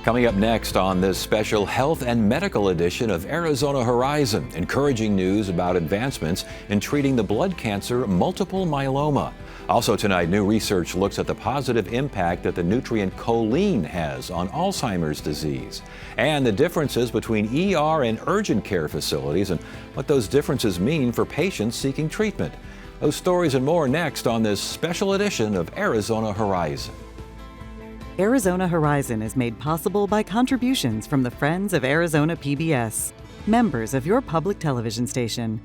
Coming up next on this special health and medical edition of Arizona Horizon, encouraging news about advancements in treating the blood cancer multiple myeloma. Also tonight, new research looks at the positive impact that the nutrient choline has on Alzheimer's disease, and the differences between ER and urgent care facilities and what those differences mean for patients seeking treatment. Those stories and more next on this special edition of Arizona Horizon. Arizona Horizon is made possible by contributions from the Friends of Arizona PBS, members of your public television station.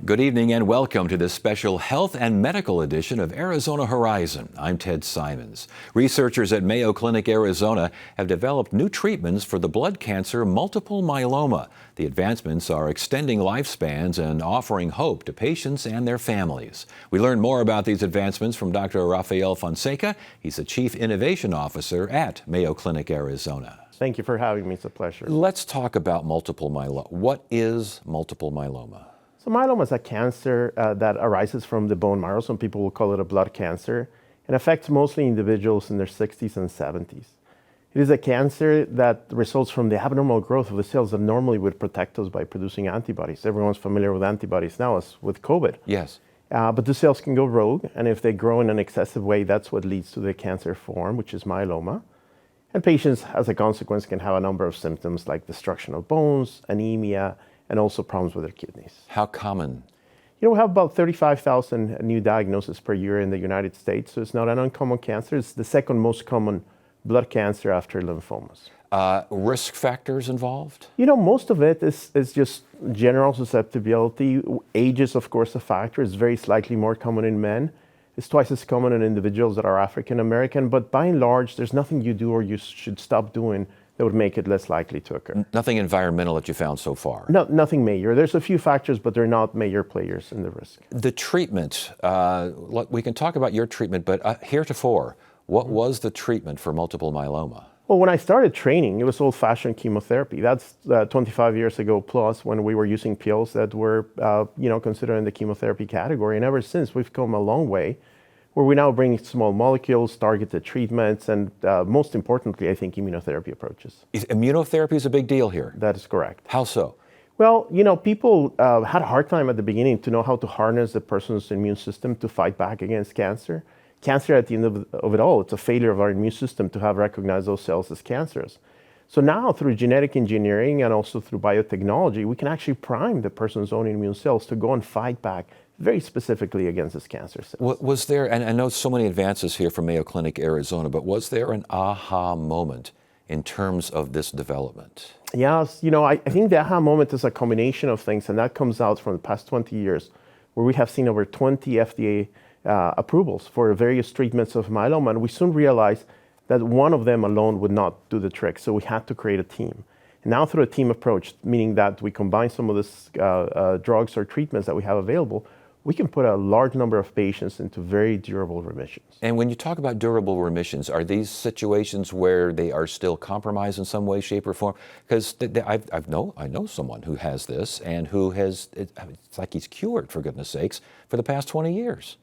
Good evening and welcome to this special health and medical edition of Arizona Horizon. I'm Ted Simons. Researchers at Mayo Clinic, Arizona have developed new treatments for the blood cancer multiple myeloma. The advancements are extending lifespans and offering hope to patients and their families. We learn more about these advancements from Dr. Rafael Fonseca. He's the Chief Innovation Officer at Mayo Clinic, Arizona. Thank you for having me. It's a pleasure. Let's talk about multiple myeloma. What is multiple myeloma? So myeloma is a cancer that arises from the bone marrow. Some people will call it a blood cancer. It affects mostly individuals in their 60s and 70s. It is a cancer that results from the abnormal growth of the cells that normally would protect us by producing antibodies. Everyone's familiar with antibodies now, as with COVID. Yes. But the cells can go rogue, and if they grow in an excessive way, that's what leads to the cancer form, which is myeloma. And patients, as a consequence, can have a number of symptoms like destruction of bones, anemia, and also problems with their kidneys. How common? We have about 35,000 new diagnoses per year in the United States, so it's not an uncommon cancer. It's the second most common blood cancer after lymphomas. Risk factors involved? Most of it is just general susceptibility. Age is, of course, a factor. It's very slightly more common in men. It's twice as common in individuals that are African American, but by and large, there's nothing you do or you should stop doing that would make it less likely to occur. Nothing environmental that you found so far? No, nothing major. There's a few factors, but they're not major players in the risk. The treatment, we can talk about your treatment, but heretofore, what was the treatment for multiple myeloma? Well, when I started training, it was old-fashioned chemotherapy. That's 25 years ago plus, when we were using pills that were, considered in the chemotherapy category. And ever since, we've come a long way, where we now bring small molecules, targeted treatments, and most importantly, I think, immunotherapy approaches. Immunotherapy is a big deal here. That is correct. How so? Well, people had a hard time at the beginning to know how to harness the person's immune system to fight back against cancer. Cancer, at the end of it all, it's a failure of our immune system to have recognized those cells as cancerous. So now, through genetic engineering and also through biotechnology, we can actually prime the person's own immune cells to go and fight back very specifically against this cancer cells. Was there, and I know so many advances here from Mayo Clinic, Arizona, but was there an aha moment in terms of this development? Yes, I think the aha moment is a combination of things, and that comes out from the past 20 years, where we have seen over 20 FDA approvals for various treatments of myeloma, and we soon realized that one of them alone would not do the trick, so we had to create a team. And now through a team approach, meaning that we combine some of these drugs or treatments that we have available, we can put a large number of patients into very durable remissions. And when you talk about durable remissions, are these situations where they are still compromised in some way, shape, or form? Because I know someone who has this and who it's like he's cured, for goodness sakes, for the past 20 years.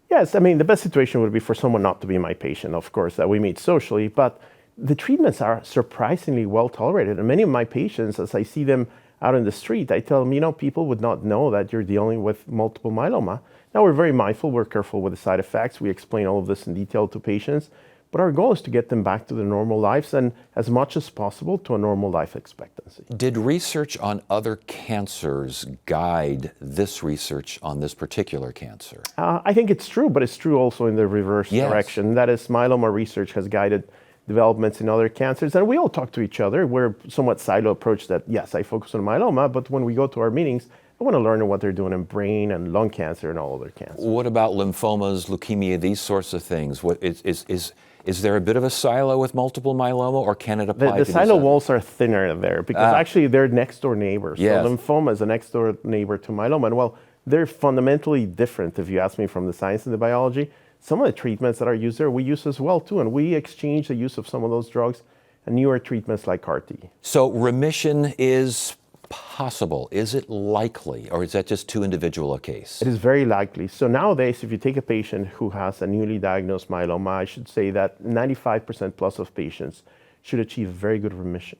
Yes, the best situation would be for someone not to be my patient, of course, that we meet socially, but the treatments are surprisingly well tolerated. And many of my patients, as I see them out in the street, I tell them, people would not know that you're dealing with multiple myeloma. Now, we're very mindful, we're careful with the side effects. We explain all of this in detail to patients, but our goal is to get them back to their normal lives and as much as possible to a normal life expectancy. Did research on other cancers guide this research on this particular cancer? I think it's true, but it's true also in the reverse direction. That is, myeloma research has guided developments in other cancers, and we all talk to each other. We're somewhat silo approach that, yes, I focus on myeloma, but when we go to our meetings, I want to learn what they're doing in brain and lung cancer and all other cancers. What about lymphomas, leukemia, these sorts of things? What is there a bit of a silo with multiple myeloma, or can it apply to the silo walls are thinner there because actually they're next door neighbors. Yes. So lymphoma is a next door neighbor to myeloma, and well, they're fundamentally different if you ask me from the science and the biology. Some of the treatments that are used there we use as well too, and we exchange the use of some of those drugs and newer treatments like CAR-T. So remission is possible? Is it likely, or is that just too individual a case? It is very likely. So nowadays, if you take a patient who has a newly diagnosed myeloma, I should say that 95% plus of patients should achieve very good remission.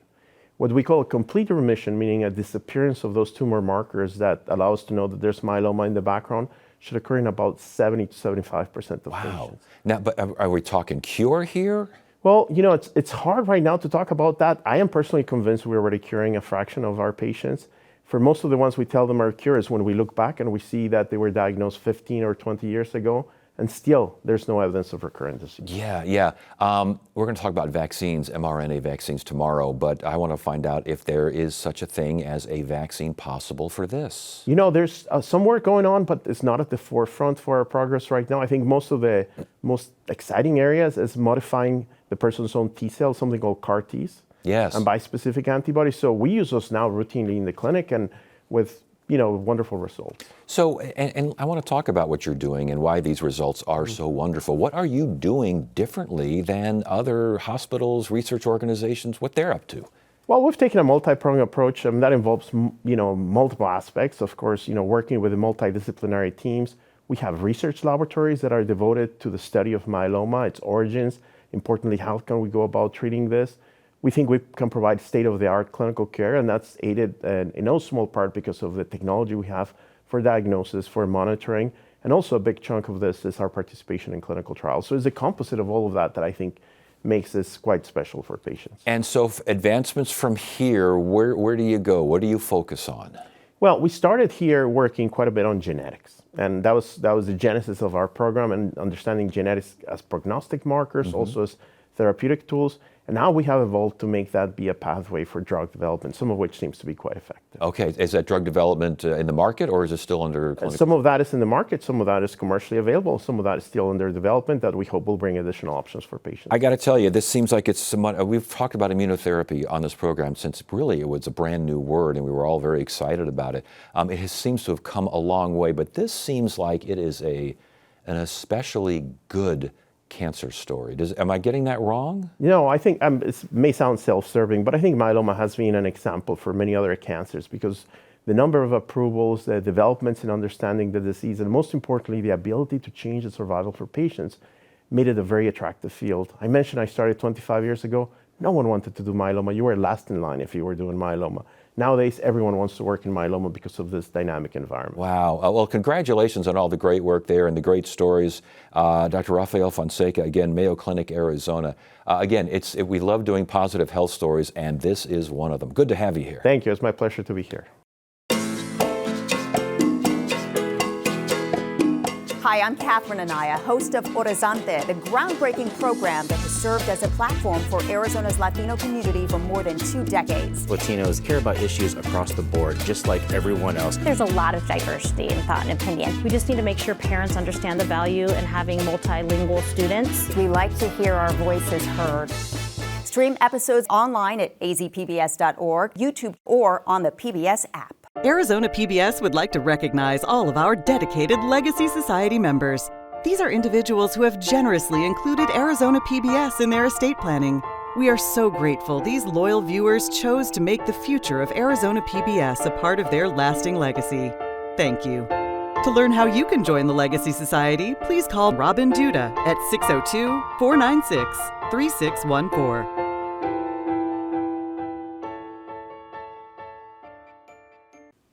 What we call a complete remission, meaning a disappearance of those tumor markers that allow us to know that there's myeloma in the background, should occur in about 70 to 75% of patients. Now, but are we talking cure here? Well, it's hard right now to talk about that. I am personally convinced we're already curing a fraction of our patients. For most of the ones we tell them are cures, when we look back and we see that they were diagnosed 15 or 20 years ago, and still there's no evidence of recurrent disease. Yeah. We're going to talk about vaccines, mRNA vaccines tomorrow, but I want to find out if there is such a thing as a vaccine possible for this. There's some work going on, but it's not at the forefront for our progress right now. I think most of the most exciting areas is modifying the person's own T cells, something called CAR Ts. Yes. And bispecific antibodies. So we use those now routinely in the clinic and with wonderful results. So, and I want to talk about what you're doing and why these results are so wonderful. What are you doing differently than other hospitals, research organizations, what they're up to? Well, we've taken a multi-pronged approach, that involves, multiple aspects. Of course, working with the multidisciplinary teams. We have research laboratories that are devoted to the study of myeloma, its origins. Importantly, how can we go about treating this? We think we can provide state-of-the-art clinical care, and that's aided in no small part because of the technology we have for diagnosis, for monitoring, and also a big chunk of this is our participation in clinical trials. So it's a composite of all of that I think makes this quite special for patients. And so advancements from here, where do you go? What do you focus on? Well, we started here working quite a bit on genetics, and that was the genesis of our program, and understanding genetics as prognostic markers, also as therapeutic tools. And now we have evolved to make that be a pathway for drug development, some of which seems to be quite effective. Okay, is that drug development in the market, or is it still under clinical? Some of that is in the market, some of that is commercially available, some of that is still under development that we hope will bring additional options for patients. I got to tell you, this seems like it's somewhat, we've talked about immunotherapy on this program since really it was a brand new word and we were all very excited about it. Seems to have come a long way, but this seems like it is an especially good cancer story. Am I getting that wrong? I think it may sound self-serving, but I think myeloma has been an example for many other cancers because the number of approvals, the developments in understanding the disease, and most importantly, the ability to change the survival for patients made it a very attractive field. I mentioned I started 25 years ago. No one wanted to do myeloma. You were last in line if you were doing myeloma. Nowadays, everyone wants to work in myeloma because of this dynamic environment. Wow. Well, congratulations on all the great work there and the great stories. Dr. Rafael Fonseca, again, Mayo Clinic, Arizona. Again, we love doing positive health stories, and this is one of them. Good to have you here. Thank you. It's my pleasure to be here. Hi, I'm Catherine Anaya, host of Horizonte, the groundbreaking program that has served as a platform for Arizona's Latino community for more than 2 decades. Latinos care about issues across the board, just like everyone else. There's a lot of diversity in thought and opinion. We just need to make sure parents understand the value in having multilingual students. We like to hear our voices heard. Stream episodes online at azpbs.org, YouTube, or on the PBS app. Arizona PBS would like to recognize all of our dedicated Legacy Society members. These are individuals who have generously included Arizona PBS in their estate planning. We are so grateful these loyal viewers chose to make the future of Arizona PBS a part of their lasting legacy. Thank you. To learn how you can join the Legacy Society, please call Robin Duda at 602-496-3614.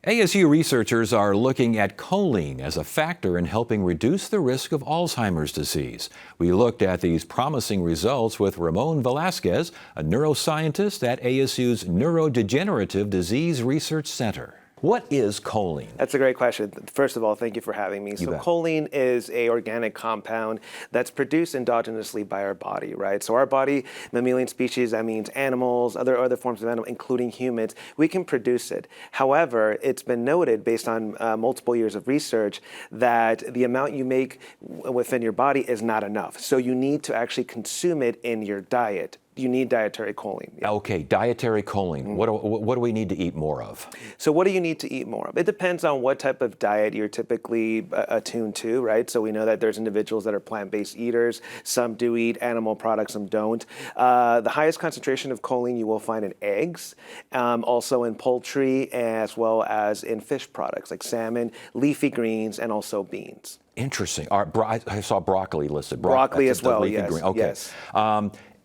ASU researchers are looking at choline as a factor in helping reduce the risk of Alzheimer's disease. We looked at these promising results with Ramon Velasquez, a neuroscientist at ASU's Neurodegenerative Disease Research Center. What is choline? That's a great question. First of all, thank you for having me. You So bet. choline is a organic compound that's produced endogenously by our body, right? So our body, mammalian species, that means animals, other forms of animals, including humans, we can produce it. However, it's been noted based on multiple years of research that the amount you make within your body is not enough. So you need to actually consume it in your diet. you need dietary choline. Yeah. Okay, dietary choline. What do we need to eat more of? So what do you need to eat more of? It depends on what type of diet you're typically attuned to, right? So we know that there's individuals that are plant-based eaters. Some do eat animal products, some don't. The highest concentration of choline you will find in eggs, also in poultry, as well as in fish products like salmon, leafy greens, and also beans. Interesting. All right, I saw broccoli listed. Broccoli That's as well, leafy yes. green. Okay. Yes.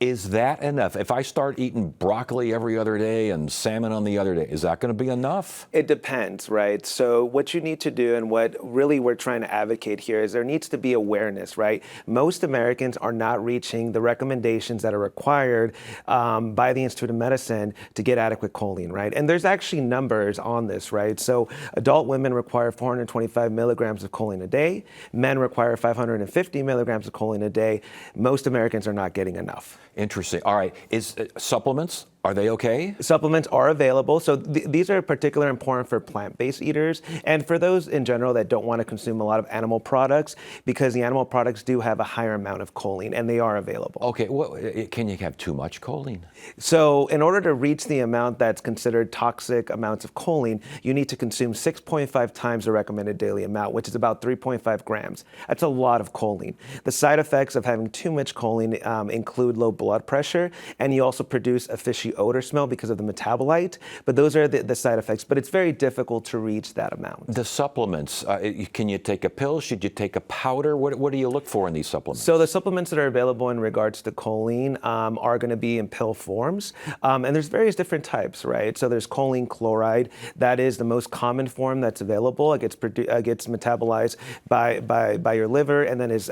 Is that enough? If I start eating broccoli every other day and salmon on the other day, is that going to be enough? It depends, right? So what you need to do and what really we're trying to advocate here is there needs to be awareness, right? Most Americans are not reaching the recommendations that are required by the Institute of Medicine to get adequate choline, right? And there's actually numbers on this, right? So adult women require 425 milligrams of choline a day. Men require 550 milligrams of choline a day. Most Americans are not getting enough. Interesting. All right. Is supplements, are they okay? Supplements are available. So these are particularly important for plant-based eaters and for those in general that don't want to consume a lot of animal products, because the animal products do have a higher amount of choline and they are available. Okay. Well, can you have too much choline? So in order to reach the amount that's considered toxic amounts of choline, you need to consume 6.5 times the recommended daily amount, which is about 3.5 grams. That's a lot of choline. The side effects of having too much choline include low blood pressure, and you also produce a fishy odor smell because of the metabolite. But those are the side effects. But it's very difficult to reach that amount. The supplements, can you take a pill? Should you take a powder? What do you look for in these supplements? So the supplements that are available in regards to choline are going to be in pill forms. And there's various different types, right? So there's choline chloride. That is the most common form that's available. It gets metabolized by your liver and then is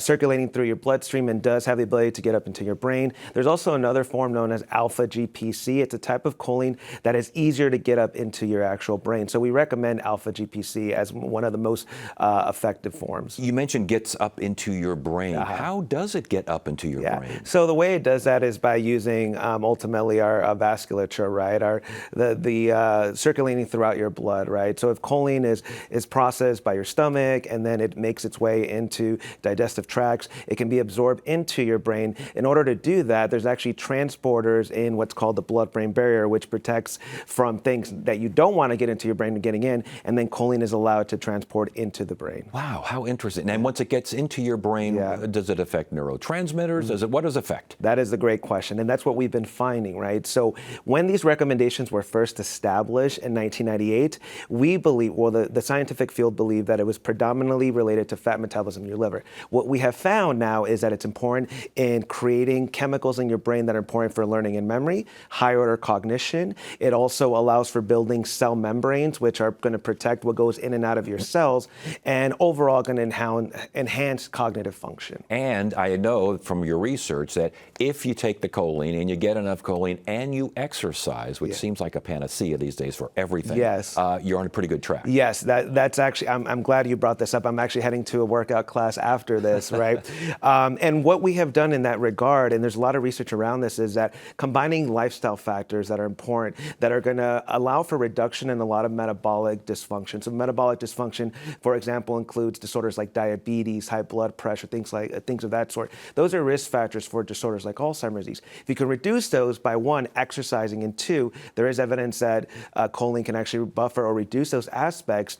circulating through your bloodstream and does have the ability to get up into your brain. There's also another form known as alpha GPC. It's a type of choline that is easier to get up into your actual brain. So we recommend alpha GPC as one of the most effective forms. You mentioned gets up into your brain. How does it get up into your brain? So the way it does that is by using ultimately our vasculature, right? The circulating throughout your blood, right? So if choline is processed by your stomach and then it makes its way into digestive tracts, it can be absorbed into your brain. In order to do that, there's actually transporters in what's called the blood-brain barrier, which protects from things that you don't want to get into your brain getting in, and then choline is allowed to transport into the brain. Wow, how interesting. And once it gets into your brain, does it affect neurotransmitters? What does it affect? That is a great question, and that's what we've been finding, right? So when these recommendations were first established in 1998, we believe, well, the scientific field believed that it was predominantly related to fat metabolism in your liver. What we have found now is that it's important in creating chemicals in your brain that are important for learning and memory, high order cognition. It also allows for building cell membranes, which are going to protect what goes in and out of your cells, and overall going to enhance cognitive function. And I know from your research that if you take the choline and you get enough choline and you exercise, which seems like a panacea these days for everything, you're on a pretty good track. Yes, that's actually, I'm glad you brought this up. I'm actually heading to a workout class after this, right? And what we have done in that regard, and there's a lot of research around this, is that combining lifestyle factors that are important, that are going to allow for reduction in a lot of metabolic dysfunction. So metabolic dysfunction, for example, includes disorders like diabetes, high blood pressure, things of that sort. Those are risk factors for disorders like Alzheimer's disease. If you can reduce those by one, exercising, and two, there is evidence that choline can actually buffer or reduce those aspects.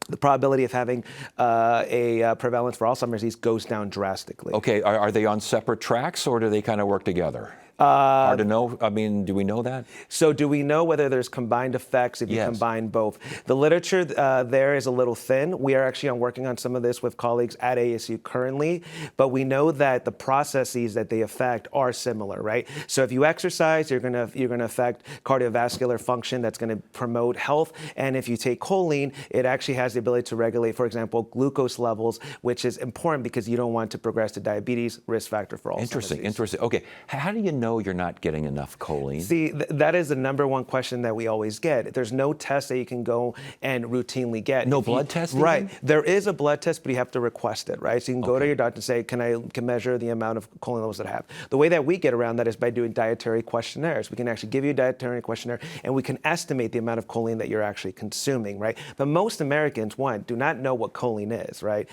The probability of having a prevalence for Alzheimer's disease goes down drastically. Okay, are they on separate tracks or do they kind of work together? Hard to know. I mean, do we know that? So do we know whether there's combined effects if you combine both? The literature there is a little thin. We are actually working on some of this with colleagues at ASU currently, but we know that the processes that they affect are similar, right? So if you exercise, you're gonna affect cardiovascular function. That's going to promote health. And if you take choline, it actually has the ability to regulate, for example, glucose levels, which is important because you don't want to progress to diabetes, risk factor for Alzheimer's disease. Interesting. Okay, how do you know you're not getting enough choline? See, that is the number one question that we always get. There's no test that you can go and routinely get. No blood test? Right. There is a blood test, but you have to request it, right? So you can go to your doctor and say, can I measure the amount of choline levels that I have? The way that we get around that is by doing dietary questionnaires. We can actually give you a dietary questionnaire, and we can estimate the amount of choline that you're actually consuming, right? But most Americans, do not know what choline is, right?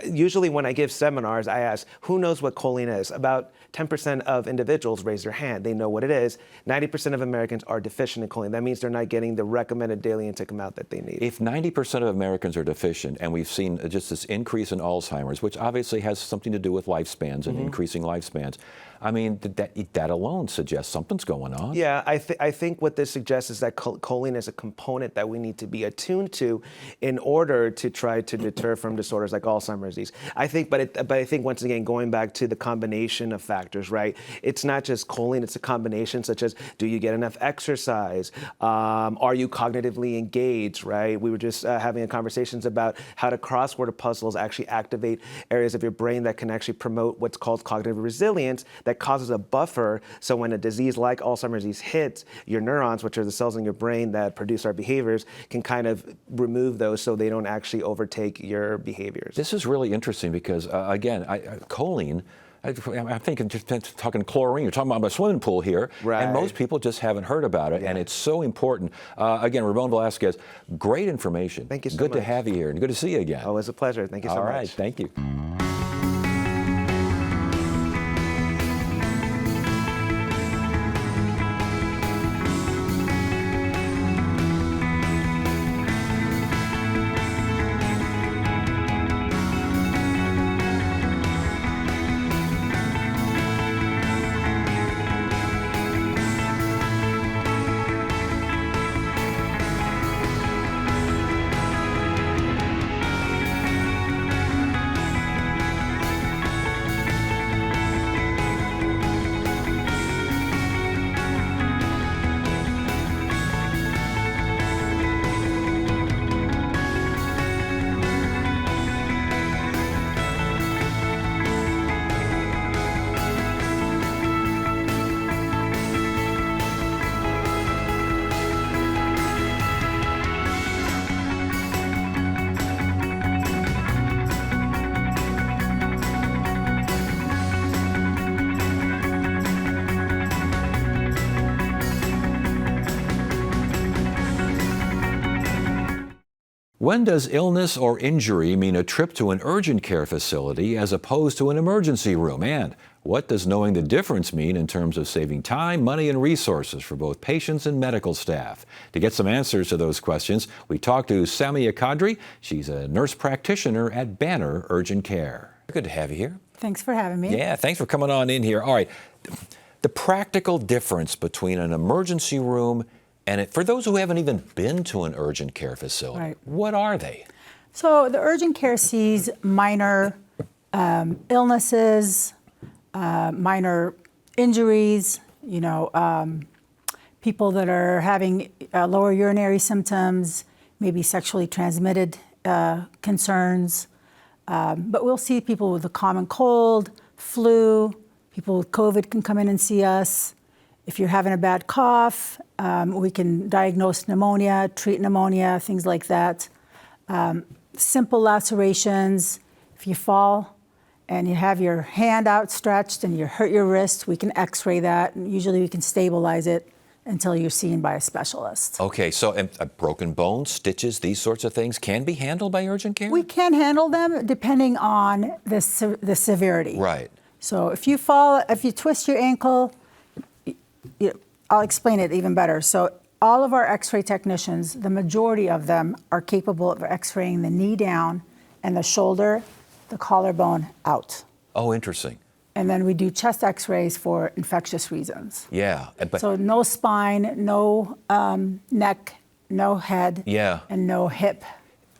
Usually when I give seminars, I ask, who knows what choline is? About 10% of individuals raise raise their hand. They know what it is. 90% of Americans are deficient in choline. That means they're not getting the recommended daily intake amount that they need. If 90% of Americans are deficient, and we've seen just this increase in Alzheimer's, which obviously has something to do with lifespans and increasing lifespans, I mean, that alone suggests something's going on. Yeah, I think what this suggests is that choline is a component that we need to be attuned to in order to try to deter from disorders like Alzheimer's disease. I think, but I think once again, going back to the combination of factors, right? It's not just choline; it's a combination such as, do you get enough exercise? Are you cognitively engaged? Right? We were just having conversations about how to crossword puzzles actually activate areas of your brain that can actually promote what's called cognitive resilience. That causes a buffer, so when a disease like Alzheimer's disease hits, your neurons, which are the cells in your brain that produce our behaviors, can kind of remove those so they don't actually overtake your behaviors. This is really interesting because, again, choline, I'm thinking, just talking chlorine, you're talking about a swimming pool here, right. And most people just haven't heard about it, and it's so important. Again, Ramon Velasquez, great information. Thank you so much. Good to have you here, and good to see you again. Oh, it's a pleasure. Thank you so much. All right, thank you. When does illness or injury mean a trip to an urgent care facility as opposed to an emergency room? And what does knowing the difference mean in terms of saving time, money, and resources for both patients and medical staff? To get some answers to those questions, we talked to Samia Kadri. She's a nurse practitioner at Banner Urgent Care. Good to have you here. Thanks for having me. Yeah, thanks for coming on in here. All right, the practical difference between an emergency room and for those who haven't even been to an urgent care facility, right. What are they? So the urgent care sees minor illnesses, minor injuries, people that are having lower urinary symptoms, maybe sexually transmitted concerns. But we'll see people with a common cold, flu, people with COVID can come in and see us. If you're having a bad cough, we can diagnose pneumonia, treat pneumonia, things like that. Simple lacerations. If you fall and you have your hand outstretched and you hurt your wrist, we can x-ray that. And usually we can stabilize it until you're seen by a specialist. Okay, so broken bones, stitches, these sorts of things can be handled by urgent care? We can handle them depending on the severity. Right. So if you fall, if you twist your ankle, I'll explain it even better. So all of our x-ray technicians, the majority of them are capable of x-raying the knee down and the shoulder, the collarbone out. Oh, interesting. And then we do chest x-rays for infectious reasons. Yeah. So no spine, no neck, no head, and no hip.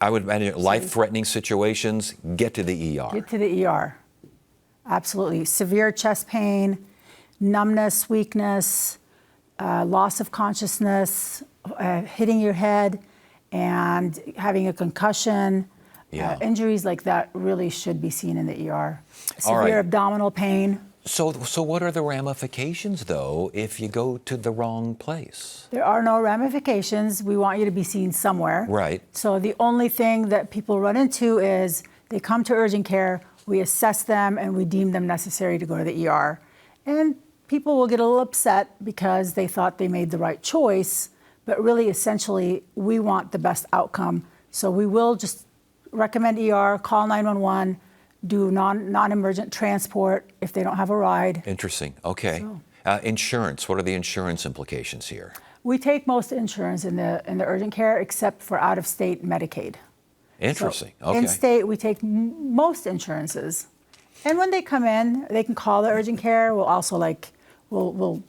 I would imagine life-threatening situations, get to the ER. Get to the ER. Absolutely. Severe chest pain, numbness, weakness, loss of consciousness, hitting your head, and having a concussion. Injuries like that really should be seen in the ER. Severe abdominal pain. So what are the ramifications, though, if you go to the wrong place? There are no ramifications. We want you to be seen somewhere. Right. So the only thing that people run into is they come to urgent care, we assess them, and we deem them necessary to go to the ER. And people will get a little upset because they thought they made the right choice, but really, essentially, we want the best outcome. So we will just recommend ER, call 911, do non-emergent transport if they don't have a ride. Interesting. Okay. Insurance, what are the insurance implications here? We take most insurance in the urgent care except for out-of-state Medicaid. Interesting. So okay. in-state, we take most insurances. And when they come in, they can call the urgent care. We'll also we'll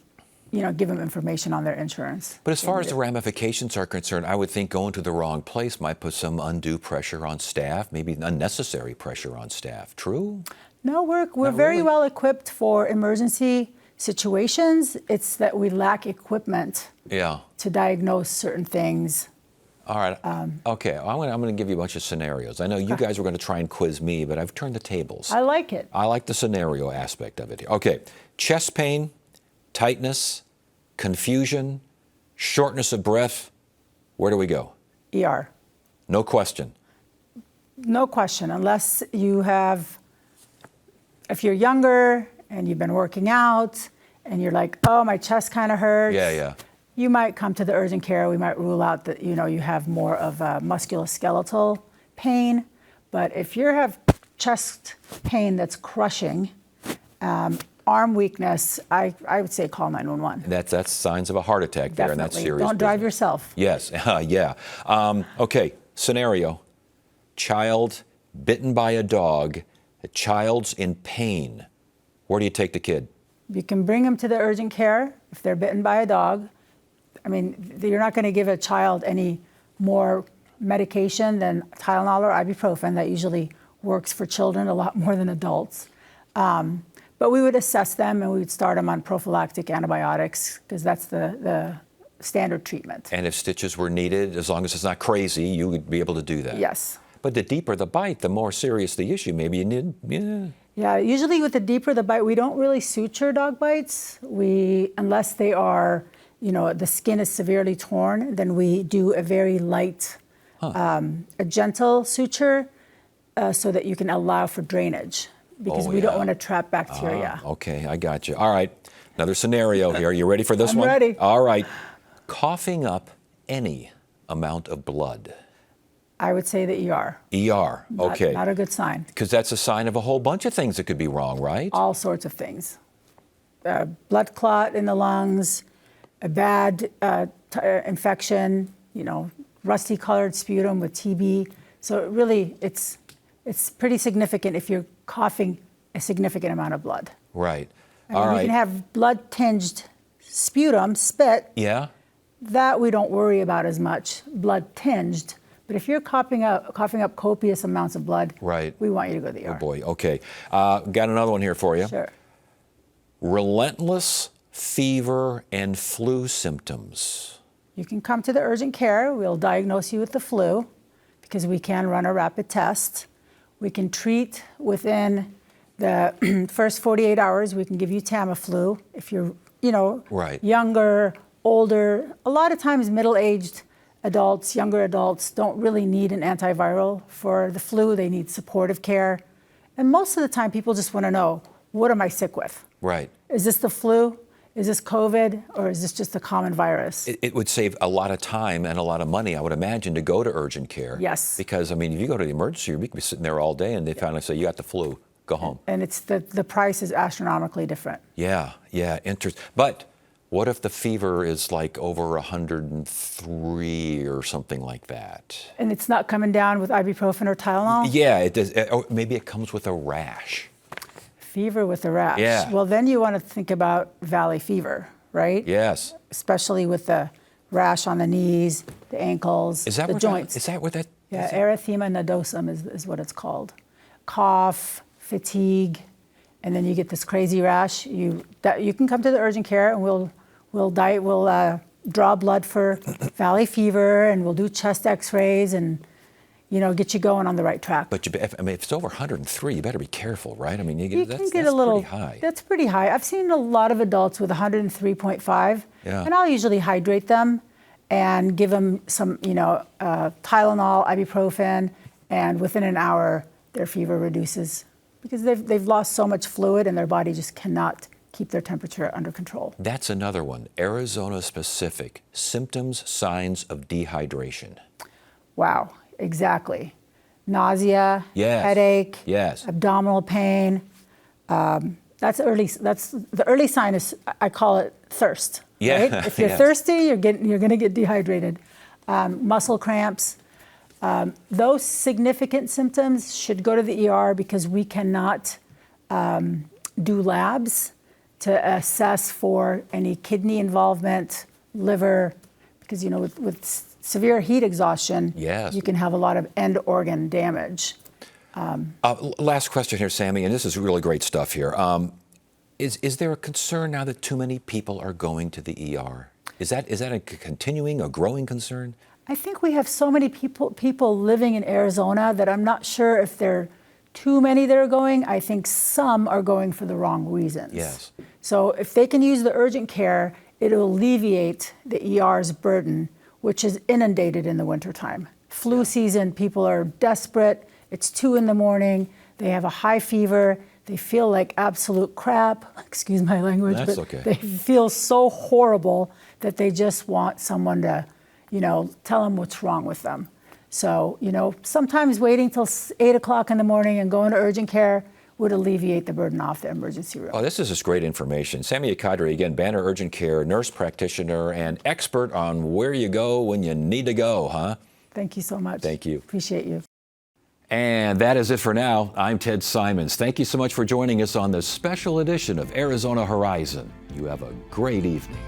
give them information on their insurance. But as far as the ramifications are concerned, I would think going to the wrong place might put some undue pressure on staff, maybe unnecessary pressure on staff. True? No, we're very really? well equipped for emergency situations. It's that we lack equipment to diagnose certain things. All right. Okay. I'm going to give you a bunch of scenarios. I know you guys were going to try and quiz me, but I've turned the tables. I like it. I like the scenario aspect of it. Okay. Chest pain, tightness, confusion, shortness of breath. Where do we go? ER. No question. No question, unless if you're younger and you've been working out and you're like, oh, my chest kind of hurts. Yeah. You might come to the urgent care. We might rule out that you have more of a musculoskeletal pain. But if you have chest pain that's crushing, arm weakness, I would say call 911. That's signs of a heart attack there, Definitely. and that's serious. Don't drive business. yourself. Yes. Yeah. Okay. Scenario: child bitten by a dog. The child's in pain. Where do you take the kid? You can bring them to the urgent care if they're bitten by a dog. I mean, you're not going to give a child any more medication than Tylenol or ibuprofen. That usually works for children a lot more than adults. But we would assess them and we would start them on prophylactic antibiotics because that's the standard treatment. And if stitches were needed, as long as it's not crazy, you would be able to do that. Yes. But the deeper the bite, the more serious the issue. Maybe you need, Yeah, usually with the deeper the bite, we don't really suture dog bites. Unless they are, the skin is severely torn, then we do a very light, a gentle suture so that you can allow for drainage because we don't want to trap bacteria. Okay, I got you. All right, another scenario here. Are you ready for this I'm one? ready. All right. Coughing up any amount of blood. I would say the ER. ER, okay. Not a good sign. Because that's a sign of a whole bunch of things that could be wrong, right? All sorts of things. Blood clot in the lungs, a bad infection, rusty colored sputum with TB. So really, it's pretty significant if you're coughing a significant amount of blood. Right. All right. You can have blood-tinged sputum, spit. Yeah. That we don't worry about as much, blood-tinged. But if you're coughing up copious amounts of blood, right, we want you to go to the ER. Oh boy, okay. Got another one here for you. Sure. Relentless fever and flu symptoms. You can come to the urgent care. We'll diagnose you with the flu because we can run a rapid test. We can treat within the first 48 hours. We can give you Tamiflu if you're, right, younger, older. A lot of times middle-aged adults, younger adults don't really need an antiviral for the flu. They need supportive care. And most of the time people just want to know, what am I sick with? Right. Is this the flu? Is this COVID? Or is this just a common virus? It would save a lot of time and a lot of money, I would imagine, to go to urgent care. Yes. Because, if you go to the emergency room, you could be sitting there all day and they finally say, you got the flu, go home. And it's the price is astronomically different. Yeah, interesting. But what if the fever is like over 103 or something like that? And it's not coming down with ibuprofen or Tylenol? Yeah, it does. Or maybe it comes with a rash. Fever with a rash. Yeah. Well, then you want to think about valley fever, right? Yes. Especially with the rash on the knees, the ankles, the joints. Is that where that? Yeah, erythema nodosum is what it's called. Cough, fatigue, and then you get this crazy rash. You can come to the urgent care and we'll draw blood for valley fever and we'll do chest X-rays and get you going on the right track. But if it's over 103, you better be careful, right? That's pretty high. That's pretty high. I've seen a lot of adults with 103.5, and I'll usually hydrate them and give them some, Tylenol, ibuprofen, and within an hour their fever reduces because they've lost so much fluid and their body just cannot keep their temperature under control. That's another one. Arizona-specific symptoms, signs of dehydration. Wow. Exactly. Nausea, yes, headache, yes, abdominal pain, That's the early sign is, I call it thirst. Yeah, Right? If you're yes. thirsty, you're going to get dehydrated. Muscle cramps. Those significant symptoms should go to the ER because we cannot do labs to assess for any kidney involvement, liver, because with severe heat exhaustion, Yes. you can have a lot of end organ damage. Last question here, Sammy, and this is really great stuff here. Is there a concern now that too many people are going to the ER? Is that a continuing, a growing concern? I think we have so many people living in Arizona that I'm not sure if there are too many that are going. I think some are going for the wrong reasons. Yes. So if they can use the urgent care, it'll alleviate the ER's burden, which is inundated in the wintertime. Flu season, people are desperate. It's 2 a.m. They have a high fever. They feel like absolute crap. Excuse my language. That's but okay. They feel so horrible that they just want someone to, tell them what's wrong with them. So, sometimes waiting till 8 o'clock in the morning and going to urgent care would alleviate the burden off the emergency room. Oh, this is just great information. Sammy Kadri, again, Banner Urgent Care nurse practitioner and expert on where you go when you need to go, huh? Thank you so much. Thank you. Appreciate you. And that is it for now. I'm Ted Simons. Thank you so much for joining us on this special edition of Arizona Horizon. You have a great evening.